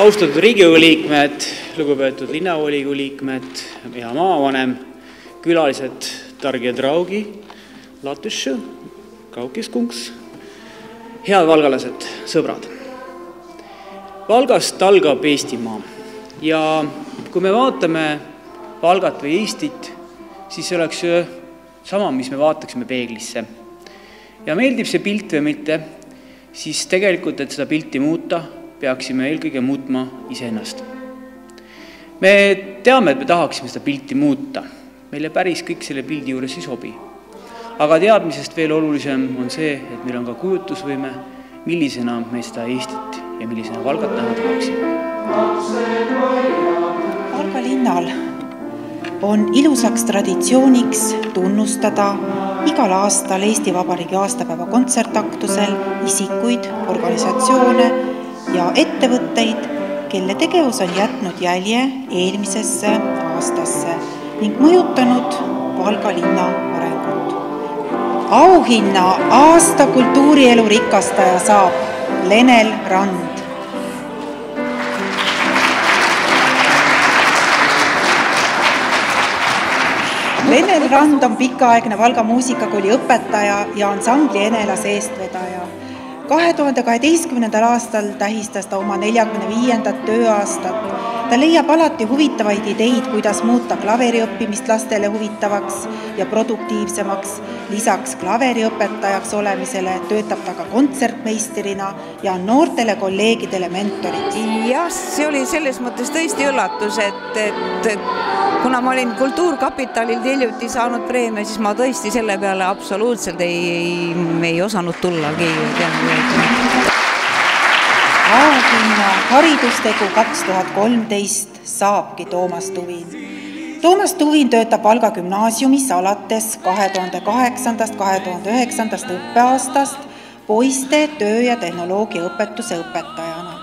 Austatud Riigikogu liikmed, lugupeetud linnavolikogu liikmed ja maavanem, külalised Targi ja Draugi, Latussu, Kaukeskunks, head valgalased, sõbrad. Valgast algab Eestimaa ja kui me vaatame Valgat või Eestit, siis see oleks sama, mis me vaataksime peeglisse. Ja meeldib see pilt või mitte, siis tegelikult, et seda pilti muuta, peaksime eelkõige muutma iseennast. Me teame, et me tahaksime seda pilti muuta. Meile päris kõik selle pildi juures ei sobi. Aga teadmisest veel olulisem on see, et meil on ka kujutusvõime, millisena me seda Eestit ja millisena Valgat näha tahaksime. Valga linnal on ilusaks traditsiooniks tunnustada igal aastal Eesti Vabariigi aastapäeva kontsertaktusel isikuid, organisatsioone ja ettevõtteid, kelle tegevus on jätnud jälje eelmisesse aastasse ning mõjutanud Valga linna arengut. Auhinna aasta kultuurielu rikastaja saab Lenel Rand. Lenel Rand on pikaaegne Valga muusikakooli õpetaja ja ansambli Enelas eestvedaja. 2012. aastal tähistas ta oma 45. tööaastat. Ta leiab alati huvitavaid ideid, kuidas muuta klaveri õppimist lastele huvitavaks ja produktiivsemaks. Lisaks klaveriõpetajaks olemisele töötab ta ka kontsertmeisterina ja on noortele kolleegidele mentoriks. Jah, see oli selles mõttes tõesti üllatus, et kuna ma olin Kultuurkapitalil hiljuti saanud preemia, siis ma tõesti selle peale absoluutselt ei osanud tullagi. Auhinna haridustegu 2013 saabki Toomas Tuvin. Toomas Tuvin töötab Valga gümnaasiumis alates 2008-2009 õppeaastast poiste töö- ja tehnoloogia õpetuse õpetajana.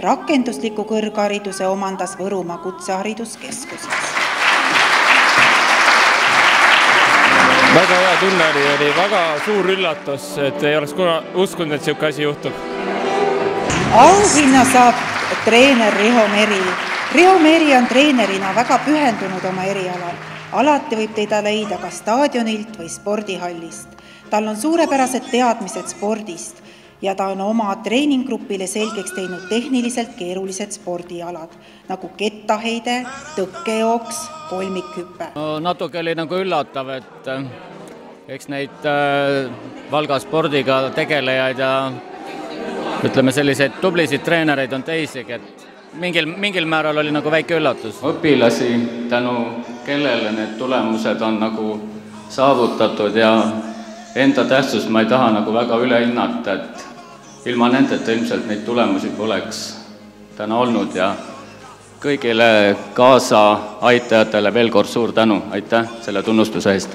Rakendusliku kõrghariduse omandas Võrumaa Kutsehariduskeskuses. Väga hea tunne oli väga suur üllatus, et ei oleks uskunud, et selline asi juhtub. Auhinna saab treener Riho Meri. Riho Meri on treenerina väga pühendunud oma erialal. Alati võib teda leida ka staadionilt või spordihallist. Tal on suurepärased teadmised spordist ja ta on oma treeninggrupile selgeks teinud tehniliselt keerulised spordialad, nagu kettaheide, tõkkejooks, kolmikhüpe. Natuke oli nagu üllatav, et eks neid Valga spordiga tegelejaid ja ütleme selliseid tublisid treenereid on teisigi, et mingil määral oli nagu väike üllatus. Õpilasi, tänu kellele need tulemused on nagu saavutatud ja enda tähtsust ma ei taha nagu väga üle hinnata, et ilma nendeta ilmselt neid tulemusi poleks täna olnud ja kõigile kaasa aitajatele veel kord suur tänu, aitäh selle tunnustuse eest.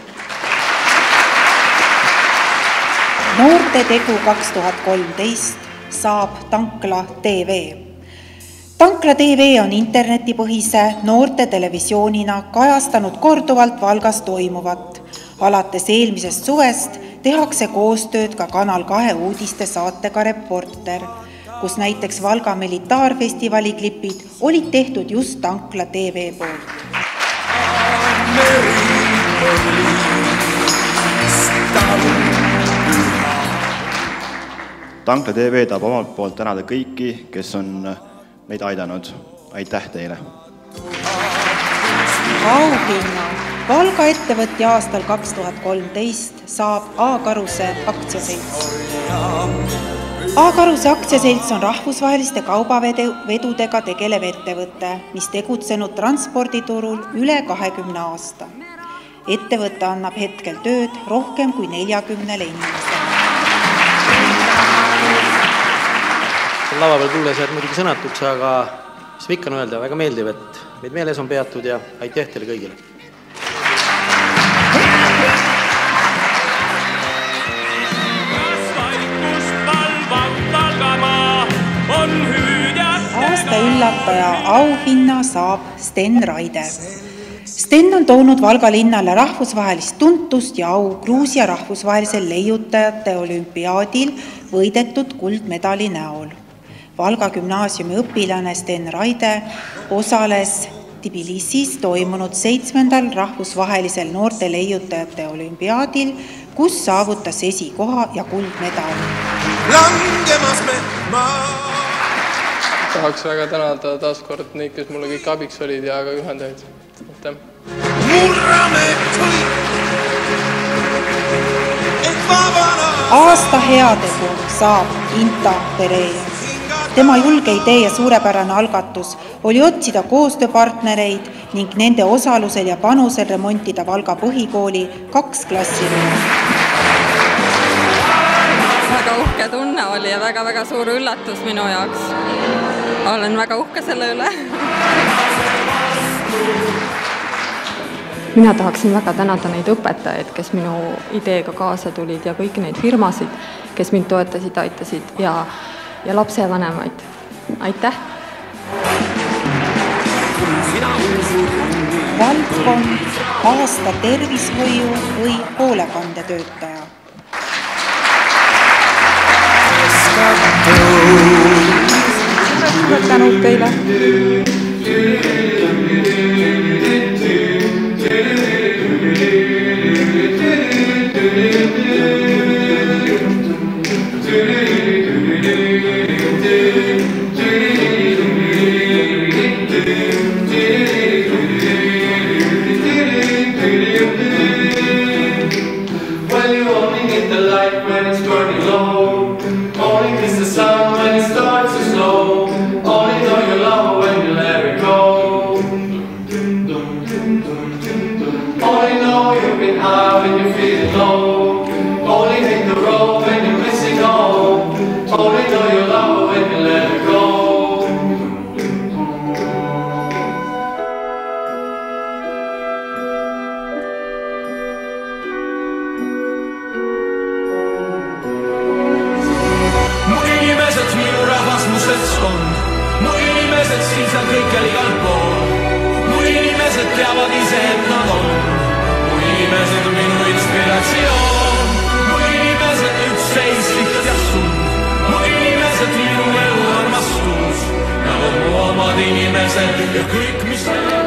Noorte tegu 2013 saab Tankla TV. Tankla TV on internetipõhise noorte televisioonina kajastanud korduvalt Valgas toimuvat. Alates eelmisest suvest tehakse koostööd ka Kanal 2 uudiste saatega Reporter, kus näiteks Valga militaarfestivali klipid olid tehtud just Tankla TV poolt. Tankla TV tahab omalt poolt tänada kõiki, kes on meid aidanud. Aitäh teile! Auhinna Valga ettevõtja aastal 2013 saab A-Karuse aktsiaselts. A-Karuse aktsiaselts on rahvusvaheliste kaubavedudega tegelev ettevõte, mis tegutsenud transporditurul üle 20 aasta. Ettevõte annab hetkel tööd rohkem kui 40 inimesele. lava peal tulles jääd muidugi sõnatuks, aga mis ma ikka on öelda, väga meeldiv, et meid meeles on peatud ja aitäh teile kõigile. Aasta üllataja auhinna saab Sten Raide. Sten on toonud Valga linnale rahvusvahelist tuntust ja au Gruusia rahvusvahelisel leiutajate olümpiaadil võidetud kuldmedali näol. Valga gümnaasiumi õpilane Sten Raide osales Tbilisis toimunud 7. rahvusvahelisel noorte leiutajate olümpiaadil, kus saavutas esikoha ja kuldmedali. Tahaks väga tänada taaskord neid, kes mulle kõik abiks olid ja ka juhendajaid. Aasta heategu saab Inta Pereja. Tema julge idee ja suurepärane algatus oli otsida koostööpartnereid ning nende osalusel ja panusel remontida Valga põhikooli 2 klassiruumi. Väga uhke tunne oli ja väga suur üllatus minu jaoks. Olen väga uhke selle üle. Mina tahaksin väga tänada neid õpetajaid, kes minu ideega kaasa tulid ja kõiki neid firmasid, kes mind toetasid, aitasid ja lapsevanemaid. Aitäh! Valdkond, aasta tervishoiu või hoolekandetöötaja. Suured tänud teile!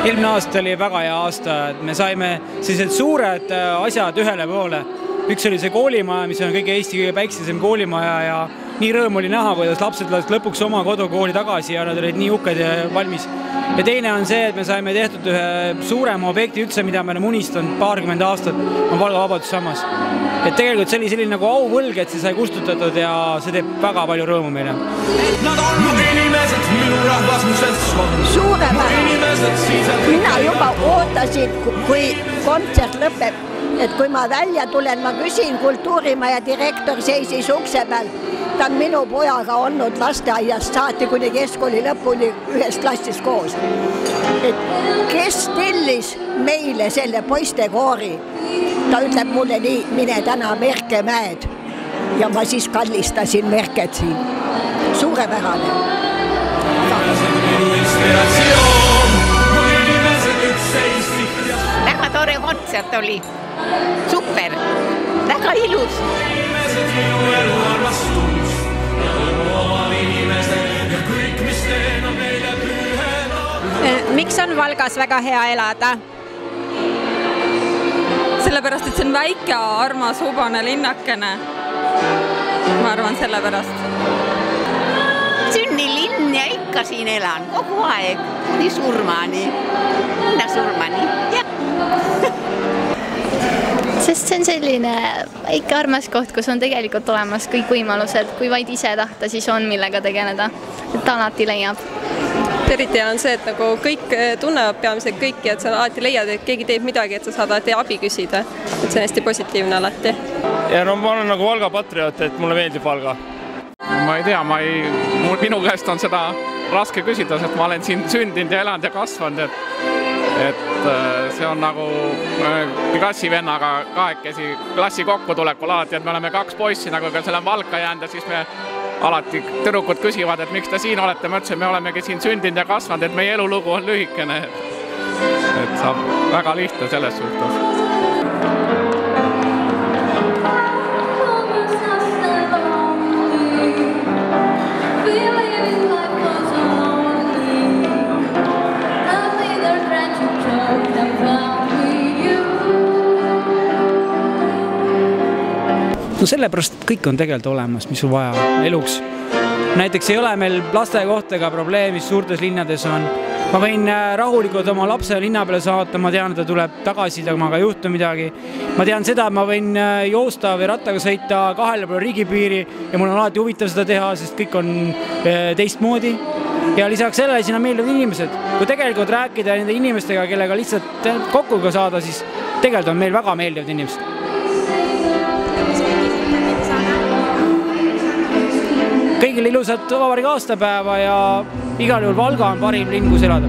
Eelmine aasta oli väga hea aasta, et me saime sellised suured asjad ühele poole. Üks oli see koolimaja, mis on kõige Eesti kõige päiksesem koolimaja ja nii rõõm oli näha, kuidas lapsed lähed lõpuks oma kodukooli tagasi ja nad olid nii uhked ja valmis. Ja teine on see, et me saime tehtud ühe suurema objekti üldse, mida me oleme unistanud 20 aastat, on Valga Vabadussammas. Et tegelikult see oli selline nagu auvõlg, et see sai kustutatud ja see teeb väga palju rõõmu meile. Nad on mu inimesed, minu rahvas, mu seltskond. Suurepärane. Mina juba ootasin, kui kontsert lõpeb, et kui ma välja tulen, ma küsin, kultuurimaja direktor seisis ukse peal. Ta on minu pojaga olnud lasteaiast saati kuni keskkooli lõpuni ühes klassis koos. Et kes tellis meile selle poistekoori? Ta ütleb mulle nii, mine täna Merkemäed. Ja ma siis kallistasin Merket siin. Suurepärane. Väga tore kontsert oli. Super. Väga ilus. Miks on Valgas väga hea elada? Sellepärast, et see on väike, armas, hubane linnakene. Ma arvan sellepärast. Sünnilinn ja ikka siin elan kogu aeg, kuni surmani. Kuni surmani, jah. Sest see on selline väike armas koht, kus on tegelikult olemas kõik võimalused. Kui vaid ise tahta, siis on millega tegeleda. Et alati leiab. Eriti on see, et nagu kõik tunnevad peamiselt kõiki, et sa alati leiad, et keegi teeb midagi, et sa saad alati abi küsida. Et see on hästi positiivne alati. Ja no ma olen nagu Valga patrioot, et mulle meeldib Valga. Ma ei tea, minu käest on seda raske küsida, sest ma olen siin sündinud ja elanud ja kasvanud, et see on nagu klassivennaga kahekesi klassi kokkutulekul alati, et me oleme 2 poissi nagu ka selle Valka jäänud ja siis me alati tüdrukud küsivad, et miks te siin olete, ma ütlesin, me olemegi siin sündinud ja kasvanud, et meie elulugu on lühikene, et saab väga lihtne selles suhtes. No sellepärast kõik on tegelikult olemas, mis sul vaja eluks. Näiteks ei ole meil lastekohta ega probleemi, mis suurtes linnades on. Ma võin rahulikult oma lapse linna peale saata, ma tean, et ta tuleb tagasi, aga ei juhtu midagi. Ma tean seda, et ma võin joosta või rattaga sõita 2 poole riigipiiri ja mul on alati huvitav seda teha, sest kõik on teistmoodi. Ja lisaks sellele siin on meeldivad inimesed. Kui tegelikult rääkida nende inimestega, kellega lihtsalt kokku saada, siis tegelikult on meil väga meeldivad inimesed. Kõigile ilusat vabariigi aastapäeva ja igal juhul Valga on parim linn, kus elada.